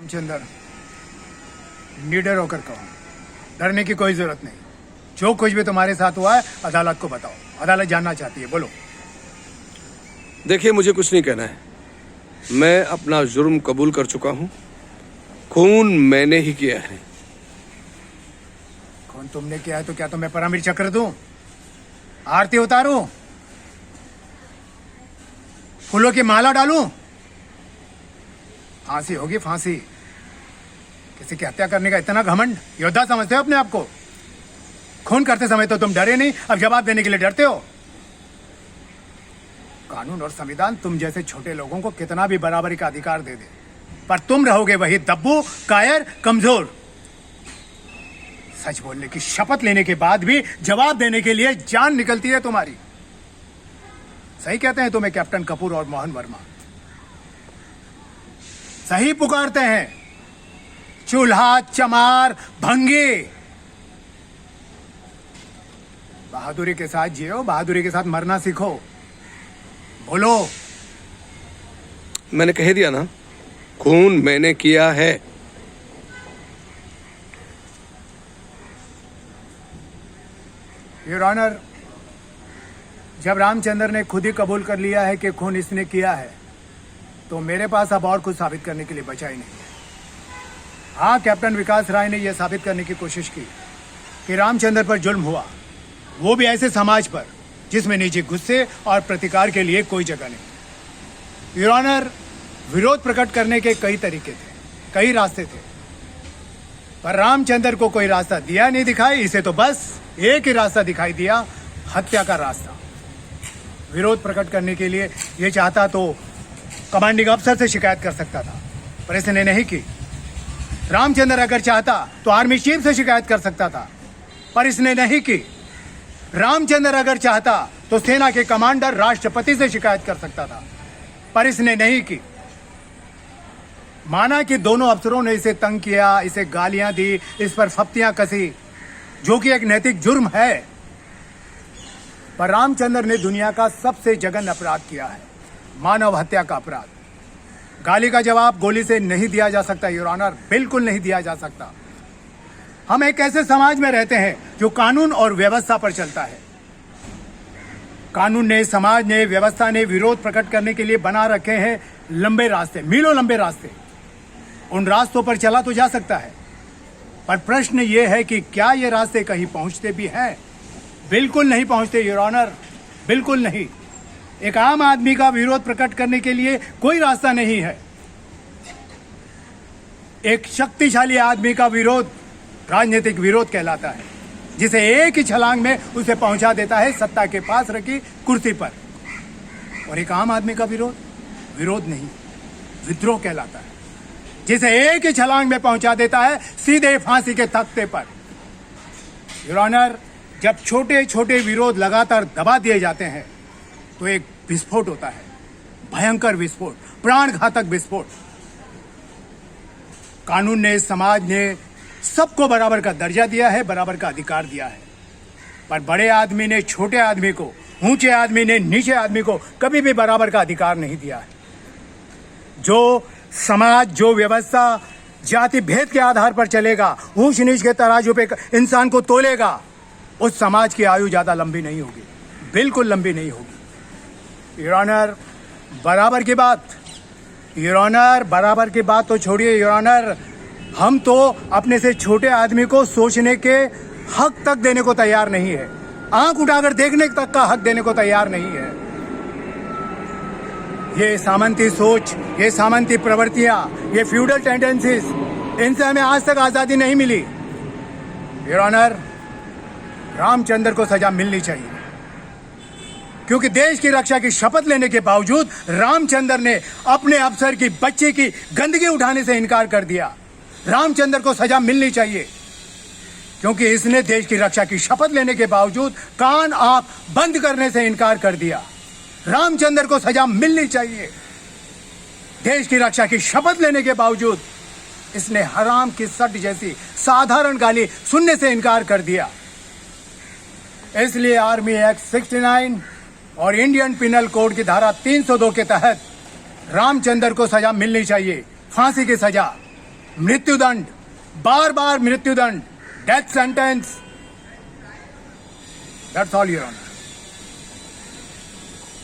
रामचंद्र, निडर होकर कहो, डरने की कोई जरूरत नहीं। जो कुछ भी तुम्हारे साथ हुआ है अदालत को बताओ, अदालत जानना चाहती है, बोलो। देखिए, मुझे कुछ नहीं कहना है। मैं अपना जुर्म कबूल कर चुका हूं। खून मैंने ही किया है। खून तुमने किया है तो क्या तुम्हें परामीर चक्र दूं, आरती उतारूं, फूलों की माला डालूं? फांसी होगी, फांसी। किसी की हत्या करने का इतना घमंड, योद्धा समझते हो अपने आप को? खून करते समय तो तुम डरे नहीं, अब जवाब देने के लिए डरते हो। कानून और संविधान तुम जैसे छोटे लोगों को कितना भी बराबरी का अधिकार दे दे, पर तुम रहोगे वही दब्बू, कायर, कमजोर। सच बोलने की शपथ लेने के बाद भी जवाब देने के लिए जान निकलती है तुम्हारी। सही कहते हैं तुम्हें कैप्टन कपूर और मोहन वर्मा, सही पुकारते हैं। चूल्हा, चमार, भंगी। बहादुरी के साथ जियो, बहादुरी के साथ मरना सीखो। बोलो। मैंने कह दिया ना, खून मैंने किया है। योर ऑनर, जब रामचंद्र ने खुद ही कबूल कर लिया है कि खून इसने किया है, तो मेरे पास अब और कुछ साबित करने के लिए बचा ही नहीं है। हाँ, कैप्टन विकास राय ने यह साबित करने की कोशिश की कि रामचंद्र पर जुल्म हुआ, वो भी ऐसे समाज पर जिसमें निजी गुस्से और प्रतिकार के लिए कोई जगह नहीं। योर ऑनर, विरोध प्रकट करने के कई तरीके थे, कई रास्ते थे, पर रामचंद्र को कोई रास्ता दिया नहीं दिखाई। इसे तो बस एक ही रास्ता दिखाई दिया, हत्या का रास्ता। विरोध प्रकट करने के लिए यह चाहता तो कमांडिंग अफसर से शिकायत कर सकता था, पर इसने नहीं की। रामचंद्र अगर चाहता तो आर्मी चीफ से शिकायत कर सकता था, पर इसने नहीं की। रामचंद्र अगर चाहता तो सेना के कमांडर राष्ट्रपति से शिकायत कर सकता था, पर इसने नहीं की। माना कि दोनों अफसरों ने इसे तंग किया, इसे गालियां दी, इस पर फप्तियां कसी, जो कि एक नैतिक जुर्म है, पर रामचंद्र ने दुनिया का सबसे जघन्य अपराध किया है, मानव हत्या का अपराध। गाली का जवाब गोली से नहीं दिया जा सकता योर ऑनर, बिल्कुल नहीं दिया जा सकता। हम एक ऐसे समाज में रहते हैं जो कानून और व्यवस्था पर चलता है। कानून ने, समाज ने, व्यवस्था ने विरोध प्रकट करने के लिए बना रखे हैं लंबे रास्ते, मीलों लंबे रास्ते। उन रास्तों पर चला तो जा सकता है, पर प्रश्न ये है कि क्या ये रास्ते कहीं पहुंचते भी हैं? बिल्कुल नहीं पहुंचते योर ऑनर, बिल्कुल नहीं। एक आम आदमी का विरोध प्रकट करने के लिए कोई रास्ता नहीं है। एक शक्तिशाली आदमी का विरोध राजनीतिक विरोध कहलाता है, जिसे एक ही छलांग में उसे पहुंचा देता है सत्ता के पास रखी कुर्सी पर। और एक आम आदमी का विरोध विरोध नहीं, विद्रोह कहलाता है, जिसे एक ही छलांग में पहुंचा देता है सीधे फांसी के तख्ते पर। योर ऑनर, जब छोटे छोटे विरोध लगातार दबा दिए जाते हैं तो एक विस्फोट होता है, भयंकर विस्फोट, प्राण घातक विस्फोट। कानून ने, समाज ने सबको बराबर का दर्जा दिया है, बराबर का अधिकार दिया है, पर बड़े आदमी ने छोटे आदमी को, ऊंचे आदमी ने नीचे आदमी को कभी भी बराबर का अधिकार नहीं दिया है। जो समाज, जो व्यवस्था जाति भेद के आधार पर चलेगा, ऊंच नीच के तराजू पे इंसान को तोलेगा, उस समाज की आयु ज्यादा लंबी नहीं होगी, बिल्कुल लंबी नहीं होगी। योर ऑनर, बराबर की बात, योर ऑनर, बराबर की बात तो छोड़िए योर ऑनर, हम तो अपने से छोटे आदमी को सोचने के हक तक देने को तैयार नहीं है, आंख उठाकर देखने तक का हक देने को तैयार नहीं है। ये सामंती सोच, ये सामंती प्रवृत्तियां, ये फ्यूडल टेंडेंसीज, इनसे हमें आज तक आजादी नहीं मिली। योर ऑनर, रामचंद्र को सजा मिलनी चाहिए, क्योंकि देश की रक्षा की शपथ लेने के बावजूद रामचंद्र ने अपने अफसर की बच्चे की गंदगी उठाने से इनकार कर दिया। रामचंद्र को सजा मिलनी चाहिए, क्योंकि इसने देश की रक्षा की शपथ लेने के बावजूद कान आंख बंद करने से इनकार कर दिया। रामचंद्र को सजा मिलनी चाहिए। देश की रक्षा की शपथ लेने के बावजूद इसने हराम की सट जैसी साधारण गाली सुनने से इनकार कर दिया। इसलिए आर्मी एक्ट 69 और इंडियन पिनल कोड की धारा 302 के तहत रामचंद्र को सजा मिलनी चाहिए, फांसी की सजा। मृत्युदंड, बार बार मृत्युदंड, death sentence. That's all your honour.